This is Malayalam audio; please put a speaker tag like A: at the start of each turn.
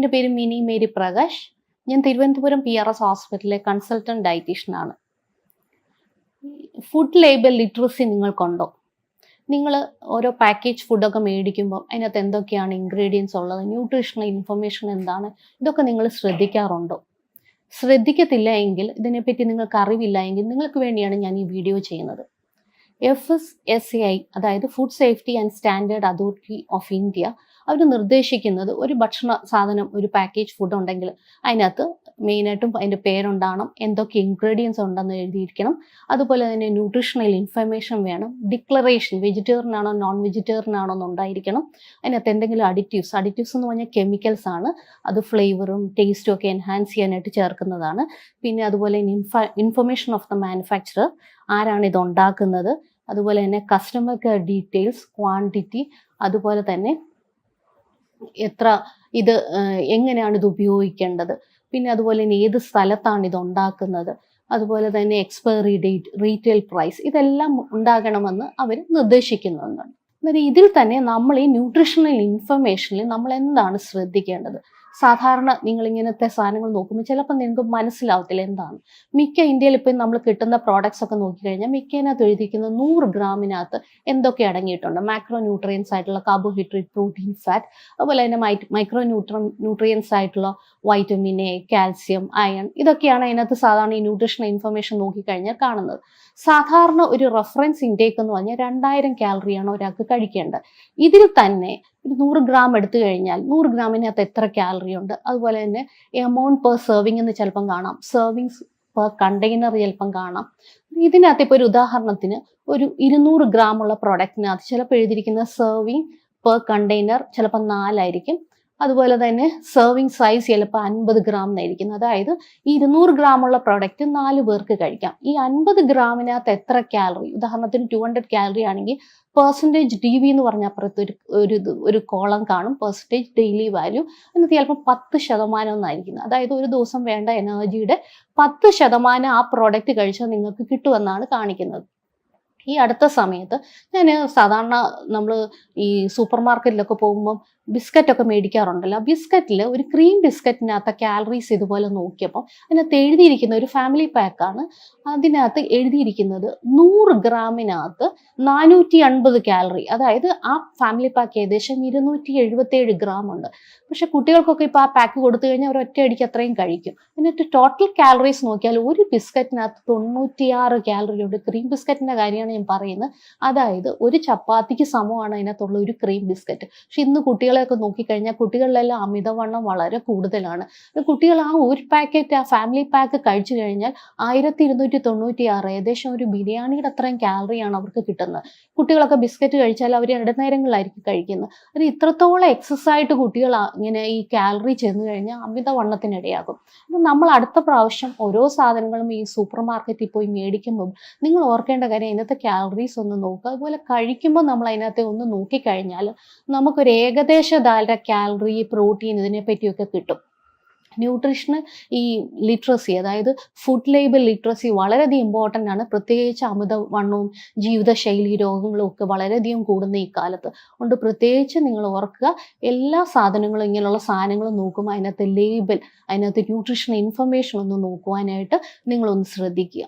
A: എൻ്റെ പേര് മിനി മേരി പ്രകാശ്. ഞാൻ തിരുവനന്തപുരം PRS ഹോസ്പിറ്റലിലെ കൺസൾട്ടൻറ്റ് ഡയറ്റീഷ്യനാണ്. ഫുഡ് ലേബൽ ലിറ്ററസി നിങ്ങൾക്കുണ്ടോ? നിങ്ങൾ ഓരോ പാക്കേജ് ഫുഡൊക്കെ മേടിക്കുമ്പോൾ അതിനകത്ത് എന്തൊക്കെയാണ് ഇൻഗ്രീഡിയൻസ് ഉള്ളത്, ന്യൂട്രീഷണൽ ഇൻഫർമേഷൻ എന്താണ്, ഇതൊക്കെ നിങ്ങൾ ശ്രദ്ധിക്കാറുണ്ടോ? ശ്രദ്ധിക്കത്തില്ല എങ്കിൽ, ഇതിനെപ്പറ്റി നിങ്ങൾക്ക് അറിവില്ല എങ്കിൽ നിങ്ങൾക്ക് വേണ്ടിയാണ് ഞാൻ ഈ വീഡിയോ ചെയ്യുന്നത്. FSSAI, അതായത് food safety and standard authority of India, അവർ നിർദ്ദേശിക്കുന്നത് ഒരു ഭക്ഷണ സാധനം, ഒരു പാക്കേജ് ഫുഡ് ഉണ്ടെങ്കിൽ അതിനകത്ത് മെയിനായിട്ടും അതിൻ്റെ പേരുണ്ടാകണം, എന്തൊക്കെ ഇൻഗ്രീഡിയൻസ് ഉണ്ടെന്ന് എഴുതിയിരിക്കണം, അതുപോലെ തന്നെ ന്യൂട്രീഷണൽ ഇൻഫർമേഷൻ വേണം, ഡിക്ലറേഷൻ വെജിറ്റേറിയൻ ആണോ നോൺ വെജിറ്റേറിയൻ ആണോ എന്നുണ്ടായിരിക്കണം, അതിനകത്ത് എന്തെങ്കിലും അഡിറ്റീവ്സ് എന്ന് പറഞ്ഞാൽ കെമിക്കൽസ് ആണ്, അത് ഫ്ലേവറും ടേസ്റ്റും ഒക്കെ എൻഹാൻസ് ചെയ്യാനായിട്ട് ചേർക്കുന്നതാണ്. പിന്നെ അതുപോലെ ഇൻഫർമേഷൻ ഓഫ് ദ മാനുഫാക്ചറർ, ആരാണ് ഇത് ഉണ്ടാക്കുന്നത്, അതുപോലെ തന്നെ കസ്റ്റമർ കെയർ ഡീറ്റെയിൽസ്, ക്വാണ്ടിറ്റി, അതുപോലെ തന്നെ എങ്ങനെയാണ് ഇത് ഉപയോഗിക്കേണ്ടത്, പിന്നെ അതുപോലെ തന്നെ ഏത് സ്ഥലത്താണ് ഇത് ഉണ്ടാക്കുന്നത്, അതുപോലെ തന്നെ എക്സ്പയറി ഡേറ്റ്, റീറ്റെയിൽ പ്രൈസ്, ഇതെല്ലാം ഉണ്ടാകണമെന്ന് അവർ നിർദ്ദേശിക്കുന്നുണ്ട്. എന്നാൽ ഇതിൽ തന്നെ നമ്മൾ ഈ ന്യൂട്രീഷണൽ ഇൻഫർമേഷനിൽ നമ്മൾ എന്താണ് ശ്രദ്ധിക്കേണ്ടത്? സാധാരണ നിങ്ങൾ ഇങ്ങനത്തെ സാധനങ്ങൾ നോക്കുമ്പോൾ ചിലപ്പോൾ നിങ്ങൾക്ക് മനസ്സിലാവത്തില്ല എന്താണ്. മിക്ക ഇന്ത്യയിൽ ഇപ്പം നമ്മൾ കിട്ടുന്ന പ്രോഡക്ട്സ് ഒക്കെ നോക്കിക്കഴിഞ്ഞാൽ മിക്കതിനകത്ത് എഴുതിയിരിക്കുന്ന 100 ഗ്രാമിനകത്ത് എന്തൊക്കെ അടങ്ങിയിട്ടുണ്ട്. മാക്രോ ന്യൂട്രിയൻസ് ആയിട്ടുള്ള കാർബോഹൈഡ്രേറ്റ്, പ്രോട്ടീൻ, ഫാറ്റ്, അതുപോലെ തന്നെ മൈക്രോ ന്യൂട്രിയൻസ് ആയിട്ടുള്ള വൈറ്റമിൻ എ, കാൽസ്യം, അയൺ, ഇതൊക്കെയാണ് അതിനകത്ത് സാധാരണ ഈ ന്യൂട്രീഷണൽ ഇൻഫർമേഷൻ നോക്കിക്കഴിഞ്ഞാൽ കാണുന്നത്. സാധാരണ ഒരു റെഫറൻസ് ഇൻടേക്ക് എന്ന് പറഞ്ഞാൽ 2000 കാലറിയാണ് ഒരാൾക്ക് കഴിക്കേണ്ടത്. ഇതിൽ തന്നെ 100 ഗ്രാം എടുത്തു കഴിഞ്ഞാൽ 100 ഗ്രാമിനകത്ത് എത്ര കാലറി ഉണ്ട്, അതുപോലെ തന്നെ എമൗണ്ട് പെർ സെർവിങ് എന്ന് ചിലപ്പം കാണാം, സെർവിങ്സ് പെർ കണ്ടെയ്നർ ചിലപ്പം കാണാം. ഇതിനകത്ത് ഇപ്പോൾ ഒരു ഉദാഹരണത്തിന് ഒരു 200 ഗ്രാം ഉള്ള പ്രോഡക്റ്റിനകത്ത് ചിലപ്പോൾ എഴുതിയിരിക്കുന്ന സെർവിങ് പെർ കണ്ടെയ്നർ ചിലപ്പോൾ 4 ആയിരിക്കും. അതുപോലെ തന്നെ സെർവിങ് സൈസ് ചിലപ്പോൾ 50 ഗ്രാം എന്നായിരിക്കും. അതായത് ഈ 200 ഗ്രാം ഉള്ള പ്രോഡക്റ്റ് 4 പേർക്ക് കഴിക്കാം. ഈ 50 ഗ്രാമിനകത്ത് എത്ര കാലറി, ഉദാഹരണത്തിന് 200 കാലറി ആണെങ്കിൽ പെർസെൻറ്റേജ് DV എന്ന് പറഞ്ഞ അപ്പുറത്ത് ഒരു കോളം കാണും, പെർസെൻറ്റേജ് ഡെയിലി വാല്യൂ, എന്നിട്ട് ചിലപ്പോൾ 10% എന്നായിരിക്കുന്നത്. അതായത് ഒരു ദിവസം വേണ്ട എനർജിയുടെ 10% ആ പ്രോഡക്റ്റ് കഴിച്ചാൽ നിങ്ങൾക്ക് കിട്ടുമെന്നാണ് കാണിക്കുന്നത്. ഈ അടുത്ത സമയത്ത് ഞാൻ സാധാരണ നമ്മൾ ഈ സൂപ്പർ മാർക്കറ്റിലൊക്കെ പോകുമ്പം ബിസ്ക്കറ്റൊക്കെ മേടിക്കാറുണ്ടല്ലോ. ബിസ്ക്കറ്റിൽ ഒരു ക്രീം ബിസ്ക്കറ്റിനകത്ത് കാലറീസ് ഇതുപോലെ നോക്കിയപ്പോൾ അതിനകത്ത് എഴുതിയിരിക്കുന്ന ഒരു ഫാമിലി പാക്കാണ്. അതിനകത്ത് എഴുതിയിരിക്കുന്നത് 100 ഗ്രാമിനകത്ത് 450 കാലറി. അതായത് ആ ഫാമിലി പാക്ക് ഏകദേശം 277 ഗ്രാം ഉണ്ട്. പക്ഷെ കുട്ടികൾക്കൊക്കെ ഇപ്പോൾ ആ പാക്ക് കൊടുത്തു കഴിഞ്ഞാൽ അവർ ഒറ്റയടിക്ക് അത്രയും കഴിക്കും. എന്നിട്ട് ടോട്ടൽ കാലറീസ് നോക്കിയാൽ ഒരു ബിസ്ക്കറ്റിനകത്ത് 96 കാലറി ഉണ്ട്. ക്രീം ബിസ്ക്കറ്റിൻ്റെ കാര്യമാണ് ഞാൻ പറയുന്നത്. അതായത് ഒരു ചപ്പാത്തിക്ക് സമമാണ് അതിനകത്തുള്ള ഒരു ക്രീം ബിസ്ക്കറ്റ്. പക്ഷെ ഇന്ന് കുട്ടികളെയൊക്കെ നോക്കിക്കഴിഞ്ഞാൽ കുട്ടികളിലെല്ലാം അമിതവണ്ണം വളരെ കൂടുതലാണ്. കുട്ടികൾ ആ ഒരു പാക്കറ്റ്, ആ ഫാമിലി പാക്ക് കഴിച്ചു കഴിഞ്ഞാൽ 1296, ഏകദേശം ഒരു ബിരിയാണിയുടെ അത്രയും കാലറിയാണ് അവർക്ക് കിട്ടുന്നത്. കുട്ടികളൊക്കെ ബിസ്ക്കറ്റ് കഴിച്ചാൽ അവർ ഇടനേരങ്ങളിലായിരിക്കും കഴിക്കുന്നത്. അത് ഇത്രത്തോളം എക്സസ് ആയിട്ട് കുട്ടികൾ ഇങ്ങനെ ഈ കാലറി ചെന്ന് കഴിഞ്ഞാൽ അമിതവണ്ണത്തിനിടയാകും. അപ്പം നമ്മൾ അടുത്ത പ്രാവശ്യം ഓരോ സാധനങ്ങളും ഈ സൂപ്പർ മാർക്കറ്റിൽ പോയി മേടിക്കുമ്പോൾ നിങ്ങൾ ഓർക്കേണ്ട കാര്യം അതിനകത്ത് കാലറീസ് ഒന്ന് നോക്കുക. അതുപോലെ കഴിക്കുമ്പോൾ നമ്മൾ അതിനകത്ത് ഒന്ന് നോക്കിക്കഴിഞ്ഞാൽ നമുക്കൊരു ഏകദേശ കാലറി, പ്രോട്ടീൻ, ഇതിനെപ്പറ്റിയൊക്കെ കിട്ടും. ന്യൂട്രീഷണൽ ഈ ലിറ്ററസി, അതായത് ഫുഡ് ലേബൽ ലിറ്ററസി വളരെയധികം ഇമ്പോർട്ടൻ്റ് ആണ്. പ്രത്യേകിച്ച് അമിതവണ്ണവും ജീവിതശൈലി രോഗങ്ങളും ഒക്കെ വളരെയധികം കൂടുന്ന ഈ കാലത്ത്. അതുകൊണ്ട് പ്രത്യേകിച്ച് നിങ്ങൾ ഓർക്കുക, എല്ലാ സാധനങ്ങളും ഇങ്ങനെയുള്ള സാധനങ്ങൾ നോക്കുമ്പോൾ അതിനകത്ത് ലേബൽ, അതിനകത്ത് ന്യൂട്രീഷണൽ ഇൻഫർമേഷൻ ഒന്ന് നോക്കുവാനായിട്ട് നിങ്ങളൊന്ന് ശ്രദ്ധിക്കുക.